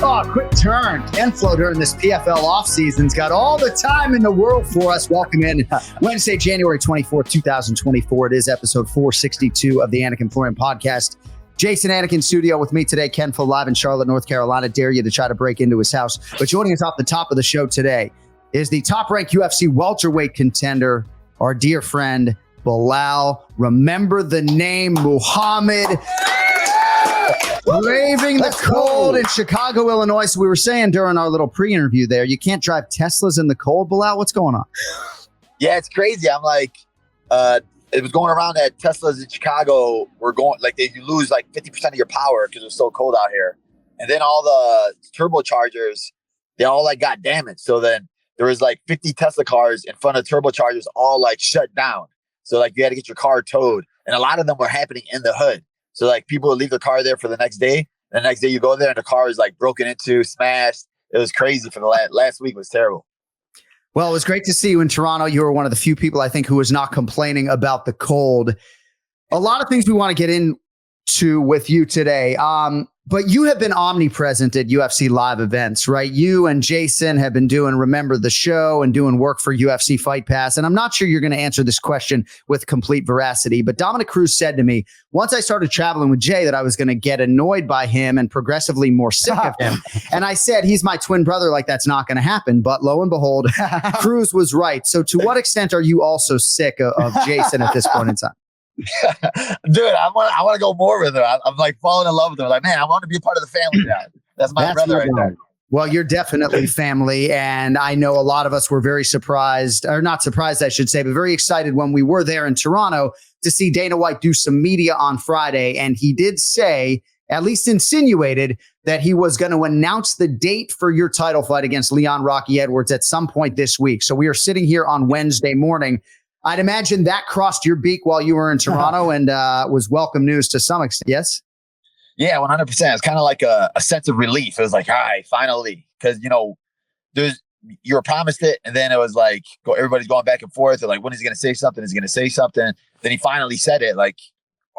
Oh, quick turn. Inflow during this PFL offseason's got all the time in the world for us. Welcome in Wednesday, January 24th, 2024. It is episode 462 of the Anik and Florian podcast. Jason Anik in studio with me today. Ken Full live in Charlotte, North Carolina. Dare you to try to break into his house. But joining us off the top of the show today is the top-ranked UFC welterweight contender, our dear friend, Belal. Remember the name Muhammad. Braving the cold in Chicago, Illinois. So we were saying during our little pre-interview there, you can't drive Teslas in the cold, Belal. What's going on? Yeah, it's crazy. I'm like, it was going around that Teslas in Chicago were going, like, you lose like 50% of your power because it's so cold out here. And then all the turbochargers, they all like got damaged. So then there was like 50 Tesla cars in front of turbochargers all like shut down. So like you had to get your car towed. And a lot of them were happening in the hood. So like people would leave their car there for the next day. The next day you go there and the car is like broken into, smashed. It was crazy for the last week. It was terrible. Well, it was great to see you in Toronto. You were one of the few people, I think, who was not complaining about the cold. A lot of things we want to get into with you today. But you have been omnipresent at UFC live events, right? You and Jason have been doing Remember the Show and doing work for UFC Fight Pass. And I'm not sure you're going to answer this question with complete veracity, but Dominic Cruz said to me, once I started traveling with Jay, that I was going to get annoyed by him and progressively more sick of him. And I said, he's my twin brother. Like, that's not going to happen. But lo and behold, Cruz was right. So to what extent are you also sick of Jason at this point in time? Dude, I want to go more with her. I'm like falling in love with her. Like, man, I want to be a part of the family now. That's my brother right there. Well, you're definitely family. And I know a lot of us were very surprised, or not surprised, I should say, but very excited when we were there in Toronto to see Dana White do some media on Friday. And he did say, at least insinuated, that he was going to announce the date for your title fight against Leon Rocky Edwards at some point this week. So we are sitting here on Wednesday morning. I'd imagine that crossed your beak while you were in Toronto and was welcome news to some extent. Yes? Yeah, 100%. It's kind of like a sense of relief. It was like, all right, finally. Because, you know, you were promised it. And then it was like, everybody's going back and forth. They're like, when is he going to say something? Is he going to say something? Then he finally said it. Like,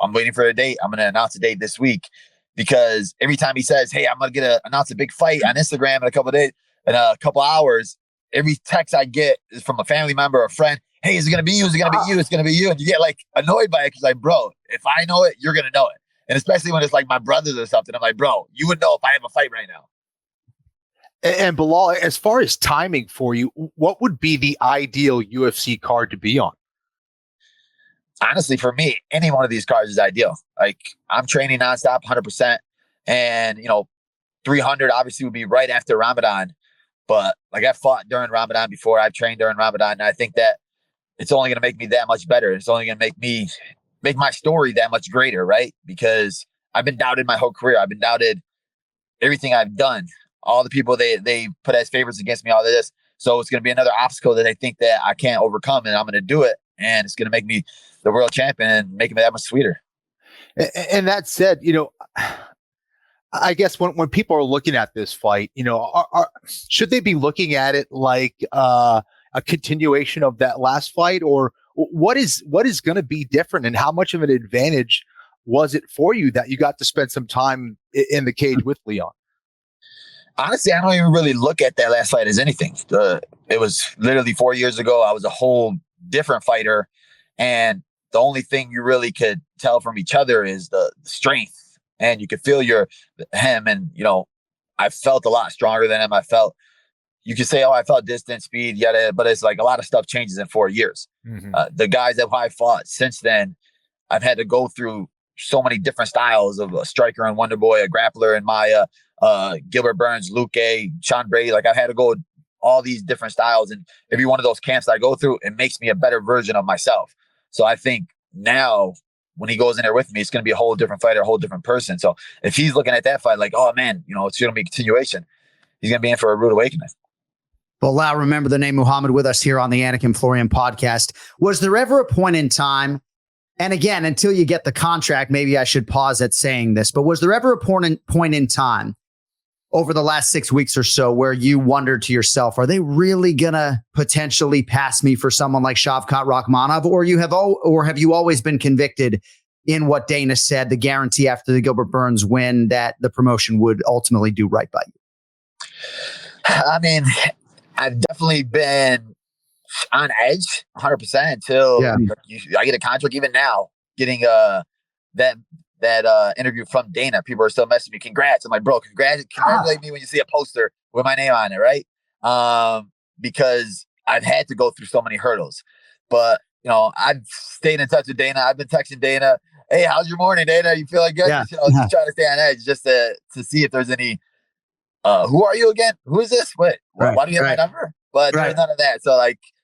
I'm waiting for a date. I'm going to announce a date this week. Because every time he says, hey, I'm going to announce a big fight on Instagram in a couple of days, in a couple hours, every text I get is from a family member or a friend. Hey, is it going to be you? Is it going to be you? It's going to be you. And you get like annoyed by it because like, bro, if I know it, you're going to know it. And especially when it's like my brothers or something, I'm like, bro, you would know if I have a fight right now. And Belal, as far as timing for you, what would be the ideal UFC card to be on? Honestly, for me, any one of these cards is ideal. Like I'm training nonstop, 100%. And, you know, 300 obviously would be right after Ramadan. But like I fought during Ramadan before, I've trained during Ramadan. And I think that it's only going to make me that much better. It's only going to make my story that much greater, right? Because I've been doubted my whole career. I've been doubted everything I've done. All the people they put as favorites against me, all of this. So it's going to be another obstacle that I think that I can't overcome, and I'm going to do it. And it's going to make me the world champion and make it that much sweeter. And that said, you know, I guess when people are looking at this fight, you know, should they be looking at it like a continuation of that last fight, or what is going to be different, and how much of an advantage was it for you that you got to spend some time in the cage with Leon? Honestly, I don't even really look at that last fight as anything. It was literally 4 years ago. I was a whole different fighter, and the only thing you really could tell from each other is the strength, and you could feel him. And you know, I felt a lot stronger than him. You could say, oh, I felt distance, speed, yada, but it's like a lot of stuff changes in 4 years. Mm-hmm. The guys that I fought since then, I've had to go through so many different styles of a striker and Wonder Boy, a grappler and Maya, Gilbert Burns, Luke A, Sean Brady. Like I've had to go all these different styles, and every one of those camps I go through, it makes me a better version of myself. So I think now when he goes in there with me, it's going to be a whole different fighter, a whole different person. So if he's looking at that fight like, oh man, you know, it's going to be a continuation, he's going to be in for a rude awakening. Belal, remember the name Muhammad with us here on the Anik and Florian podcast. Was there ever a point in time, and again, until you get the contract, maybe I should pause at saying this, but was there ever a point in time over the last 6 weeks or so where you wondered to yourself, are they really going to potentially pass me for someone like Shavkat Rakhmonov? Or have you always been convicted in what Dana said, the guarantee after the Gilbert Burns win, that the promotion would ultimately do right by you? I mean, I've definitely been on edge 100% until I get a contract. Even now, getting that interview from Dana, people are still messaging me, congrats. I'm like, bro, congratulate me when you see a poster with my name on it, right? Because I've had to go through so many hurdles. But, I've stayed in touch with Dana. I've been texting Dana, hey, how's your morning, Dana? You feeling good? Yeah. Just trying to stay on edge just to see if there's any, who are you again? Who is this? Why do you have my number? But there's none of that. So,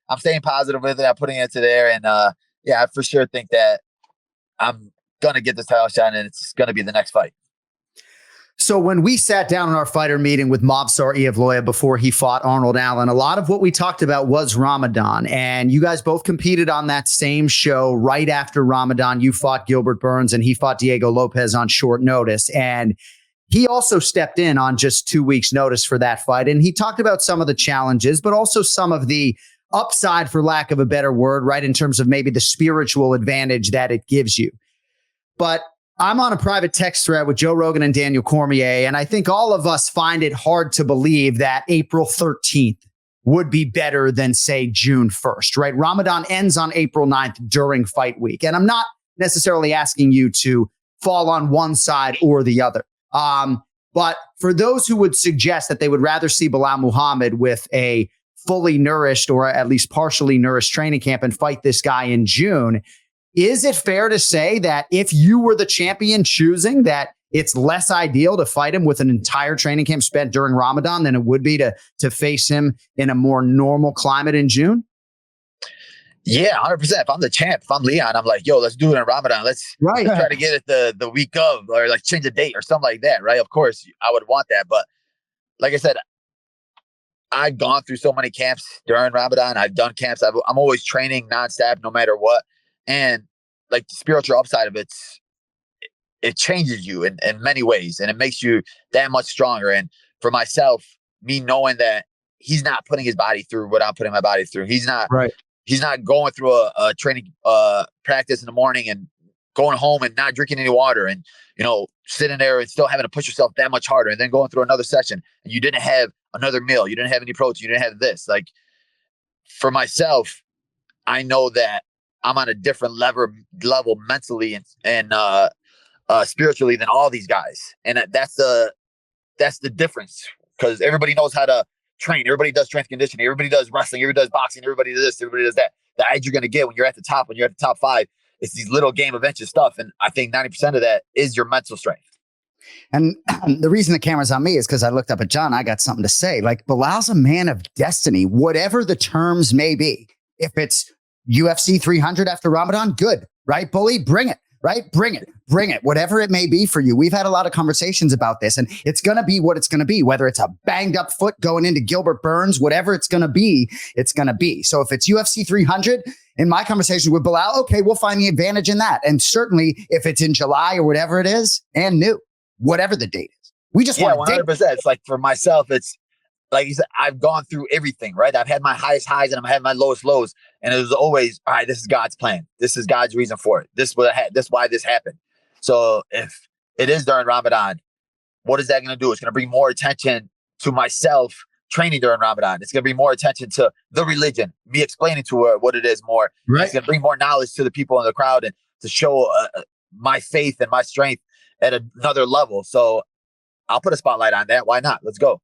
I'm staying positive with it. I'm putting it into there. And, I for sure think that I'm going to get this title shot, and it's going to be the next fight. So when we sat down in our fighter meeting with Movsar Evloev before he fought Arnold Allen, a lot of what we talked about was Ramadan. And you guys both competed on that same show right after Ramadan. You fought Gilbert Burns and he fought Diego Lopez on short notice. And he also stepped in on just 2 weeks notice for that fight. And he talked about some of the challenges, but also some of the upside, for lack of a better word, right, in terms of maybe the spiritual advantage that it gives you. But I'm on a private text thread with Joe Rogan and Daniel Cormier, and I think all of us find it hard to believe that April 13th would be better than, say, June 1st, right? Ramadan ends on April 9th during fight week. And I'm not necessarily asking you to fall on one side or the other. But for those who would suggest that they would rather see Belal Muhammad with a fully nourished or at least partially nourished training camp and fight this guy in June, is it fair to say that if you were the champion choosing, that it's less ideal to fight him with an entire training camp spent during Ramadan than it would be to face him in a more normal climate in June? Yeah, 100%. If I'm the champ, if I'm Leon, I'm like, yo, let's do it in Ramadan. Let's try to get it the week of, or change the date or something like that, right? Of course, I would want that. But like I said, I've gone through so many camps during Ramadan. I've done camps. I'm always training nonstop, no matter what. And the spiritual upside of it changes you in many ways, and it makes you that much stronger. And for myself, me knowing that he's not putting his body through what I'm putting my body through. He's not going through a training practice in the morning and going home and not drinking any water and, sitting there and still having to push yourself that much harder, and then going through another session and you didn't have another meal. You didn't have any protein. You didn't have this. For myself, I know that I'm on a different level mentally and spiritually than all these guys. And that's the difference, because everybody knows how to train. Everybody does strength conditioning. Everybody does wrestling. Everybody does boxing. Everybody does this. Everybody does that. The edge you're going to get when you're at the top, top 5, it's these little game of inches stuff. And I think 90% of that is your mental strength. And the reason the camera's on me is because I looked up at John. I got something to say. Belal's a man of destiny, whatever the terms may be. If it's UFC 300 after Ramadan, good, right? Bully, bring it, right? Bring it, whatever it may be for you. We've had a lot of conversations about this, and it's going to be what it's going to be, whether it's a banged up foot going into Gilbert Burns, whatever it's going to be, it's going to be. So if it's UFC 300, in my conversation with Belal, okay, we'll find the advantage in that. And certainly if it's in July or whatever it is, and new, whatever the date is, we just want 100%. It's for myself, it's like you said, I've gone through everything, right? I've had my highest highs and I've had my lowest lows. And it was always, all right, this is God's plan. This is God's reason for it. This is why this happened. So if it is during Ramadan, what is that going to do? It's going to bring more attention to myself training during Ramadan. It's going to bring more attention to the religion, me explaining to her what it is more. Right. It's going to bring more knowledge to the people in the crowd and to show my faith and my strength at another level. So I'll put a spotlight on that. Why not? Let's go.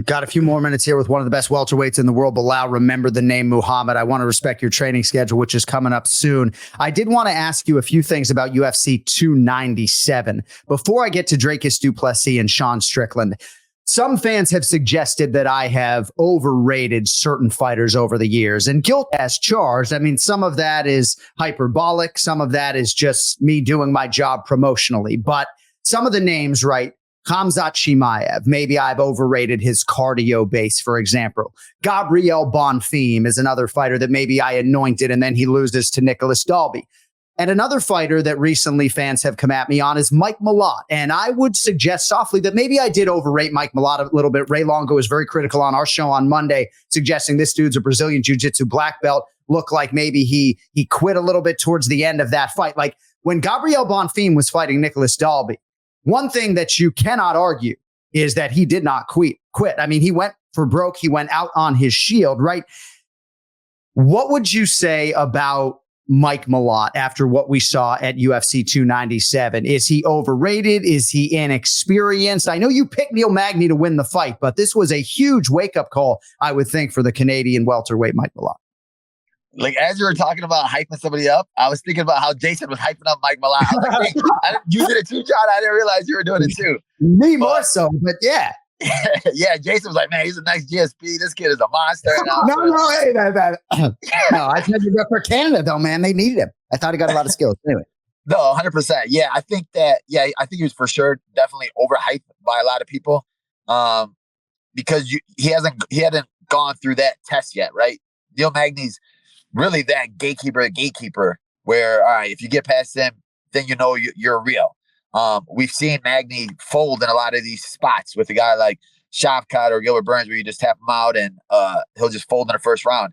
Got a few more minutes here with one of the best welterweights in the world, Belal. Remember the name Muhammad. I want to respect your training schedule, which is coming up soon. I did want to ask you a few things about UFC 297 before I get to Dracus du Plessis and Sean Strickland. Some fans have suggested that I have overrated certain fighters over the years, and guilt as charged. I mean, some of that is hyperbolic. Some of that is just me doing my job promotionally. But some of the names, right? Khamzat Chimaev, maybe I've overrated his cardio base, for example. Gabriel Bonfim is another fighter that maybe I anointed and then he loses to Nicholas Dalby. And another fighter that recently fans have come at me on is Mike Malott. And I would suggest softly that maybe I did overrate Mike Malott a little bit. Ray Longo was very critical on our show on Monday, suggesting this dude's a Brazilian Jiu-Jitsu black belt. Looked like maybe he quit a little bit towards the end of that fight. Like when Gabriel Bonfim was fighting Nicholas Dalby, one thing that you cannot argue is that he did not quit. quit. I mean, he went for broke. He went out on his shield, right? What would you say about Mike Malott after what we saw at UFC 297? Is he overrated? Is he inexperienced? I know you picked Neil Magny to win the fight, but this was a huge wake-up call, I would think, for the Canadian welterweight Mike Malott. Like, as you were talking about hyping somebody up, I was thinking about how Jason was hyping up Mike Malott. I was like, hey, you did it too, John. I didn't realize you were doing it too. Me more so, but yeah. Yeah, Jason was like, man, he's the next GSP. This kid is a monster. No, hey, no, I said you go for Canada, though, man. They needed him. I thought he got a lot of skills. Anyway. No, 100%. Yeah, I think he was for sure definitely overhyped by a lot of people because he hadn't gone through that test yet, right? Neil Magny's really that gatekeeper where, all right, if you get past him, then you know you're real. We've seen Magny fold in a lot of these spots with a guy like Shavkat or Gilbert Burns where you just tap him out and he'll just fold in the first round.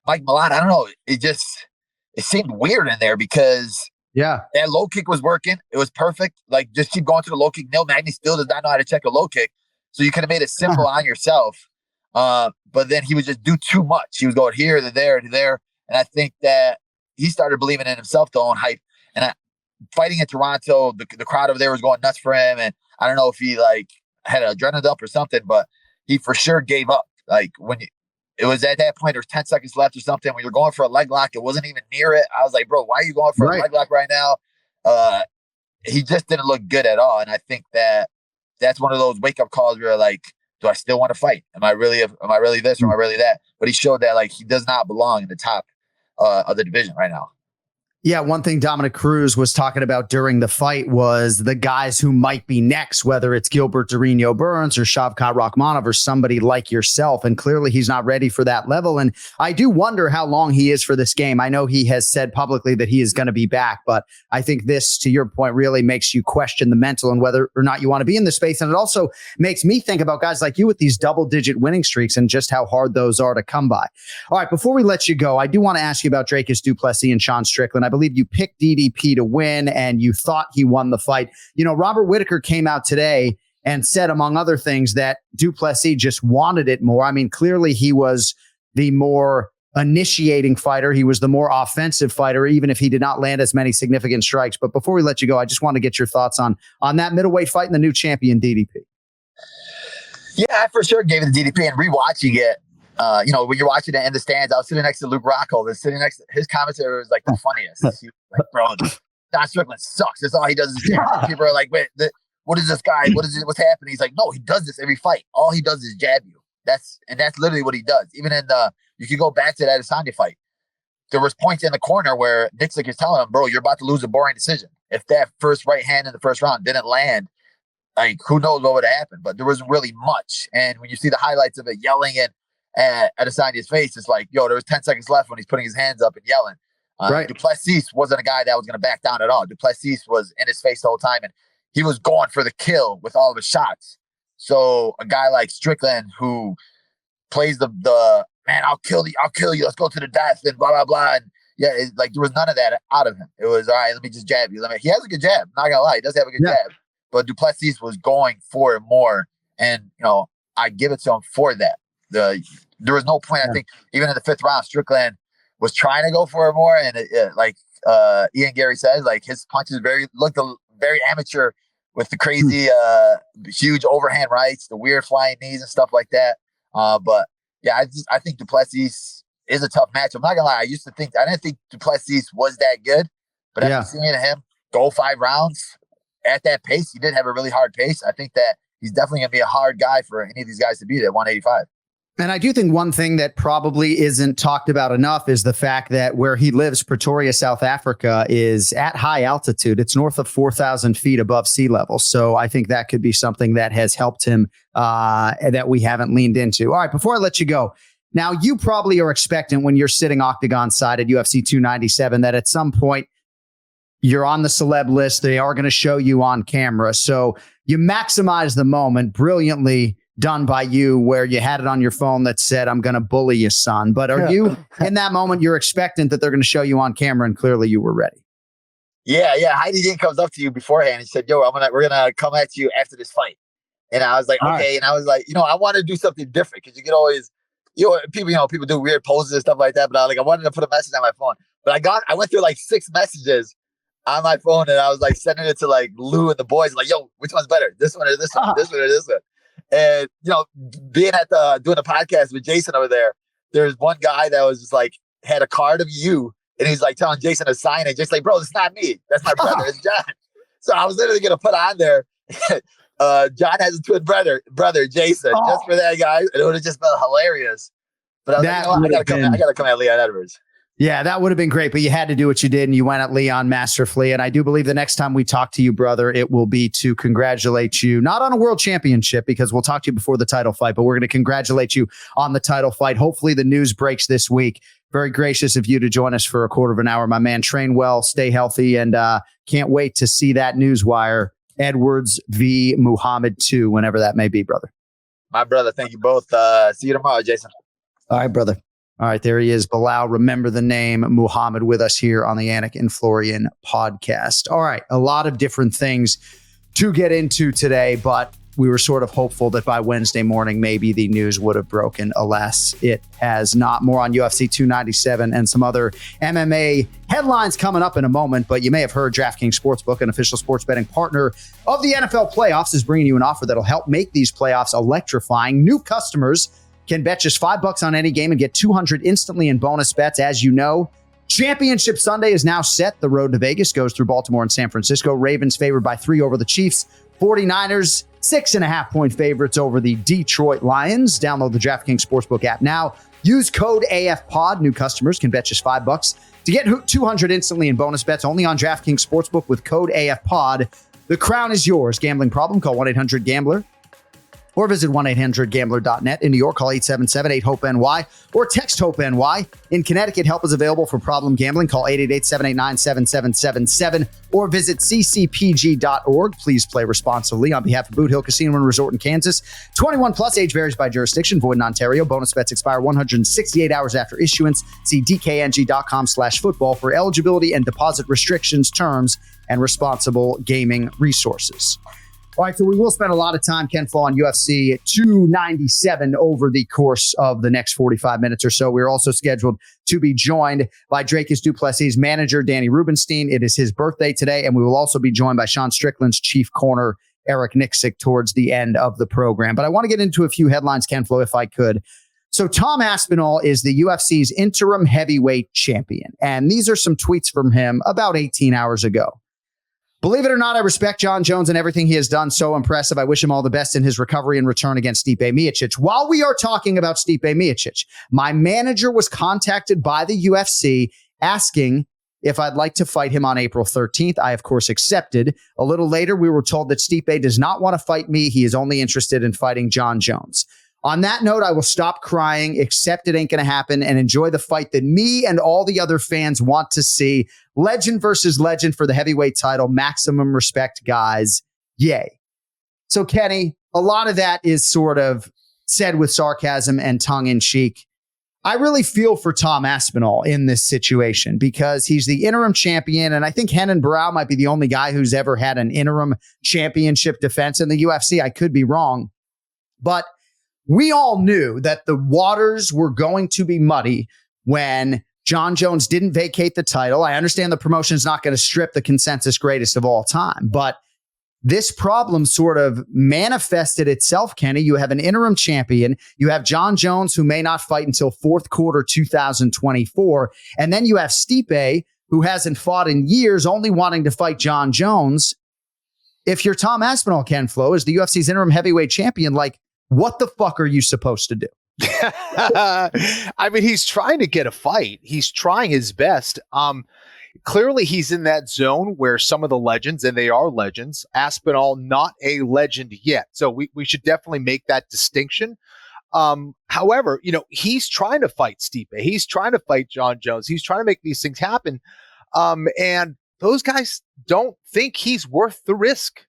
Mike Malott, I don't know. It seemed weird in there because that low kick was working. It was perfect. Like, just keep going to the low kick. Neil Magny still does not know how to check a low kick. So you could have made it simple on yourself. But then he would just do too much. He was going here to there to there. And I think that he started believing in himself, though, on hype. And fighting in Toronto, the crowd over there was going nuts for him. And I don't know if he had an adrenaline dump or something, but he for sure gave up. Like, it was at that point, there was 10 seconds left or something. When you're going for a leg lock, it wasn't even near it. I was like, bro, why are you going for a leg lock right now? He just didn't look good at all. And I think that's one of those wake up calls where you're like, do I still want to fight? Am I really this or am I really that? But he showed that he does not belong in the top of the division right now. Yeah, one thing Dominic Cruz was talking about during the fight was the guys who might be next, whether it's Gilbert Durinho Burns or Shavkat Rakhmonov or somebody like yourself. And clearly he's not ready for that level. And I do wonder how long he is for this game. I know he has said publicly that he is going to be back, but I think this, to your point, really makes you question the mental and whether or not you want to be in the space. And it also makes me think about guys like you with these double-digit winning streaks and just how hard those are to come by. All right, before we let you go, I do want to ask you about Dricus Du Plessis and Sean Strickland. I believe you picked DDP to win and you thought he won the fight. You know, Robert Whitaker came out today and said, among other things, that Du Plessis just wanted it more. I mean, clearly he was the more initiating fighter. He was the more offensive fighter, even if he did not land as many significant strikes. But before we let you go, I just want to get your thoughts on that middleweight fight and the new champion DDP. Yeah, I for sure gave it to DDP, and rewatching it. When you're watching it in the stands, I was sitting next to Luke Rockhold, and sitting next to his commentary was like the funniest. He was like, bro, Don Strickland sucks. That's all he does is jab. People are like, wait, what is this guy? What's happening? He's like, no, he does this every fight. All he does is jab you. That's literally what he does. Even in you could go back to that Adesanya fight. There was points in the corner where Nixick is telling him, bro, you're about to lose a boring decision. If that first right hand in the first round didn't land, like, who knows what would have happened? But there wasn't really much. And when you see the highlights of it, yelling at Adesanya's face, it's like, yo, there was 10 seconds left when he's putting his hands up and yelling. Right. Du Plessis wasn't a guy that was going to back down at all. Du Plessis was in his face the whole time, and he was going for the kill with all of his shots. So a guy like Strickland, who plays the man, I'll kill you, let's go to the death, and blah, blah, blah. And yeah, there was none of that out of him. It was, all right, let me just jab you. He has a good jab, not going to lie. He does have a good jab. But Du Plessis was going for it more. And, I give it to him for that. There was no point. I think even in the fifth round, Strickland was trying to go for it more, and Ian Gary says, his punches looked very amateur with the crazy, huge overhand rights, the weird flying knees and stuff like that. But yeah, I think Du Plessis is a tough match. I'm not gonna lie. I didn't think Du Plessis was that good, but after seeing him go 5 rounds at that pace, he did have a really hard pace. I think that he's definitely gonna be a hard guy for any of these guys to beat at 185. And I do think one thing that probably isn't talked about enough is the fact that where he lives, Pretoria, South Africa, is at high altitude. It's north of 4,000 feet above sea level. So I think that could be something that has helped him that we haven't leaned into. All right, before I let you go, now you probably are expectant when you're sitting octagon side at UFC 297 that at some point you're on the celeb list. They are going to show you on camera. So you maximize the moment brilliantly done by you, where you had it on your phone that said, I'm going to bully you, son. But are you in that moment, you're expectant that they're going to show you on camera, and clearly you were ready? Yeah. Heidi Dean comes up to you beforehand and said, yo, we're going to come at you after this fight. And I was like, All okay. right. And I was like, I want to do something different because you can always, people do weird poses and stuff like that. But I wanted to put a message on my phone. But I went through like 6 messages on my phone, and I was like sending it to like Lou and the boys, like, yo, which one's better? This one or this one? This one or this one? And being at doing a podcast with Jason over there, there's one guy that was just like had a card of you, and he's like telling Jason to sign it. Just like, bro, it's not me. That's my brother. It's John. So I was literally gonna put on there. John has a twin brother Jason, just for that guy, and it would have just been hilarious. But I was like, I gotta come at Leon Edwards. Yeah, that would have been great, but you had to do what you did, and you went at Leon masterfully. And I do believe the next time we talk to you, brother, it will be to congratulate you, not on a world championship, because we'll talk to you before the title fight, but we're going to congratulate you on the title fight. Hopefully the news breaks this week. Very gracious of you to join us for a quarter of an hour, my man. Train well, stay healthy, and can't wait to see that news wire. Edwards v. Muhammad 2, whenever that may be, brother. My brother, thank you both. See you tomorrow, Jason. All right, brother. All right, there he is, Belal. Remember the name Muhammad with us here on the Anik and Florian podcast. All right, a lot of different things to get into today, but we were sort of hopeful that by Wednesday morning, maybe the news would have broken. Alas, it has not. More on UFC 297 and some other MMA headlines coming up in a moment, but you may have heard DraftKings Sportsbook, an official sports betting partner of the NFL playoffs, is bringing you an offer that'll help make these playoffs electrifying. New customers can bet just $5 on any game and get $200 instantly in bonus bets. As you know, Championship Sunday is now set. The road to Vegas goes through Baltimore and San Francisco. Ravens favored by 3 over the Chiefs. 49ers, 6.5-point favorites over the Detroit Lions. Download the DraftKings Sportsbook app now. Use code AFPOD. New customers can bet just $5 to get $200 instantly in bonus bets only on DraftKings Sportsbook with code AFPOD. The crown is yours. Gambling problem? Call 1-800-GAMBLER. Or visit 1-800-GAMBLER.net. In New York, call 877-8-HOPE-NY or text HOPE-NY. In Connecticut, help is available for problem gambling. Call 888-789-7777 or visit ccpg.org. Please play responsibly. On behalf of Boot Hill Casino and Resort in Kansas, 21 plus, age varies by jurisdiction, void in Ontario. Bonus bets expire 168 hours after issuance. See dkng.com/football for eligibility and deposit restrictions, terms, and responsible gaming resources. All right, so we will spend a lot of time, Ken Flaw, on UFC 297 over the course of the next 45 minutes or so. We're also scheduled to be joined by Dracus du Plessis' manager, Danny Rubenstein. It is his birthday today, and we will also be joined by Sean Strickland's chief corner, Eric Nixick, towards the end of the program. But I want to get into a few headlines, Ken Flaw, if I could. So Tom Aspinall is the UFC's interim heavyweight champion, and these are some tweets from him about 18 hours ago. Believe it or not, I respect John Jones and everything he has done. So impressive. I wish him all the best in his recovery and return against Stipe Miocic. While we are talking about Stipe Miocic, my manager was contacted by the UFC asking if I'd like to fight him on April 13th. I, of course, accepted. A little later, we were told that Stipe does not want to fight me. He is only interested in fighting John Jones. On that note, I will stop crying, accept it ain't going to happen, and enjoy the fight that me and all the other fans want to see. Legend versus legend for the heavyweight title. Maximum respect, guys. Yay. So, Kenny, a lot of that is sort of said with sarcasm and tongue-in-cheek. I really feel for Tom Aspinall in this situation because he's the interim champion, and I think Renan Barão might be the only guy who's ever had an interim championship defense in the UFC. I could be wrong, but we all knew that the waters were going to be muddy when John Jones didn't vacate the title. I understand the promotion's not going to strip the consensus greatest of all time, but this problem sort of manifested itself, Kenny. You have an interim champion. You have John Jones, who may not fight until fourth quarter 2024. And then you have Stipe, who hasn't fought in years, only wanting to fight John Jones. If you're Tom Aspinall, Ken Flo, as the UFC's interim heavyweight champion, like, what the fuck are you supposed to do? I mean, he's trying to get a fight. He's trying his best. Clearly, he's in that zone where some of the legends, and they are legends, Aspinall, not a legend yet. So we should definitely make that distinction. However, he's trying to fight Stipe. He's trying to fight John Jones. He's trying to make these things happen. And those guys don't think he's worth the risk.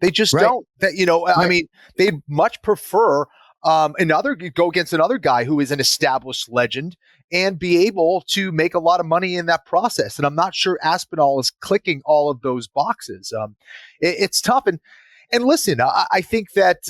They just don't. That I mean, they'd much prefer go against another guy who is an established legend and be able to make a lot of money in that process. And I'm not sure Aspinall is clicking all of those boxes. It's tough. And listen, I think that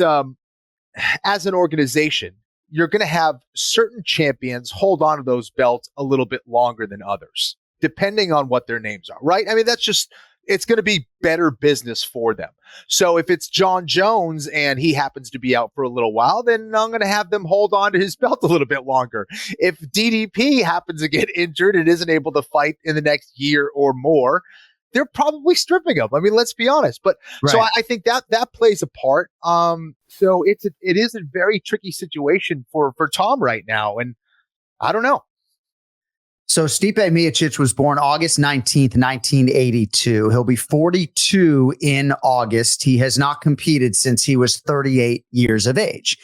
as an organization, you're going to have certain champions hold on to those belts a little bit longer than others, depending on what their names are, right? I mean, it's going to be better business for them. So if it's John Jones and he happens to be out for a little while, then I'm going to have them hold on to his belt a little bit longer. If DDP happens to get injured and isn't able to fight in the next year or more, they're probably stripping him. I mean, let's be honest. But Right. so I think that plays a part. So it is a very tricky situation for Tom right now, and I don't know. So Stipe Miocic was born August 19th, 1982. He'll be 42 in August. He has not competed since he was 38 years of age.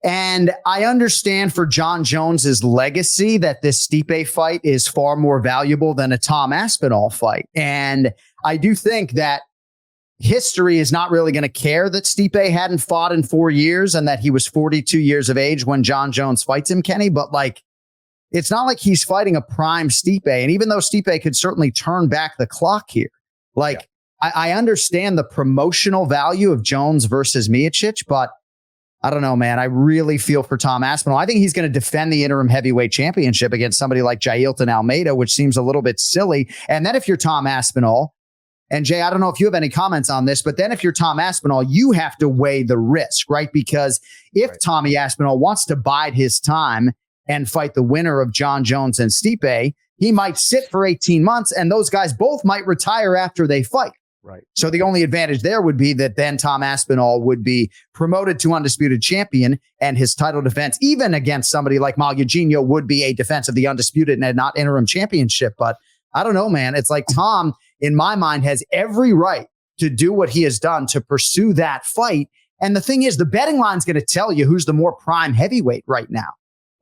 And I understand for John Jones's legacy that this Stipe fight is far more valuable than a Tom Aspinall fight. And I do think that history is not really going to care that Stipe hadn't fought in 4 years and that he was 42 years of age when John Jones fights him, Kenny. But like, it's not like he's fighting a prime Stipe. And even though Stipe could certainly turn back the clock here, like, I understand the promotional value of Jones versus Miocic, but I don't know, man. I really feel for Tom Aspinall. I think he's going to defend the interim heavyweight championship against somebody like Jailton Almeida, which seems a little bit silly. And then if you're Tom Aspinall, and Jay, I don't know if you have any comments on this, but then if you're Tom Aspinall, you have to weigh the risk, right? Because if Tommy Aspinall wants to bide his time and fight the winner of John Jones and Stipe, he might sit for 18 months and those guys both might retire after they fight. Right. So the only advantage there would be that then Tom Aspinall would be promoted to undisputed champion and his title defense, even against somebody like Mal Eugenio, would be a defense of the undisputed and not interim championship. But I don't know, man. It's like Tom, in my mind, has every right to do what he has done to pursue that fight. And the thing is, the betting line's going to tell you who's the more prime heavyweight right now.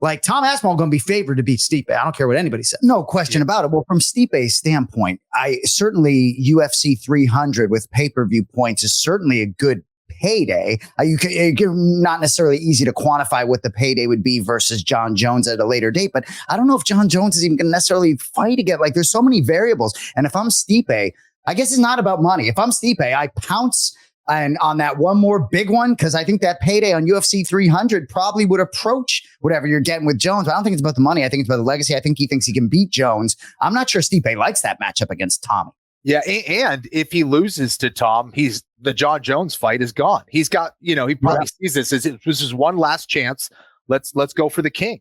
Like Tom Aspinall going to be favored to beat Stipe. I don't care what anybody says. No question about it. Well, from Stipe's standpoint, I certainly UFC 300 with pay-per-view points is certainly a good payday. Not necessarily easy to quantify what the payday would be versus John Jones at a later date, but I don't know if John Jones is even going to necessarily fight again. Like there's so many variables. And if I'm Stipe, I guess it's not about money. If I'm Stipe, I pounce and on that one more big one, because I think that payday on UFC 300 probably would approach whatever you're getting with Jones. But I don't think it's about the money. I think it's about the legacy. I think he thinks he can beat Jones. I'm not sure Stipe likes that matchup against Tommy. Yeah, and if he loses to Tom, the John Jones fight is gone. He's got, he probably sees this as one last chance. Let's go for the king.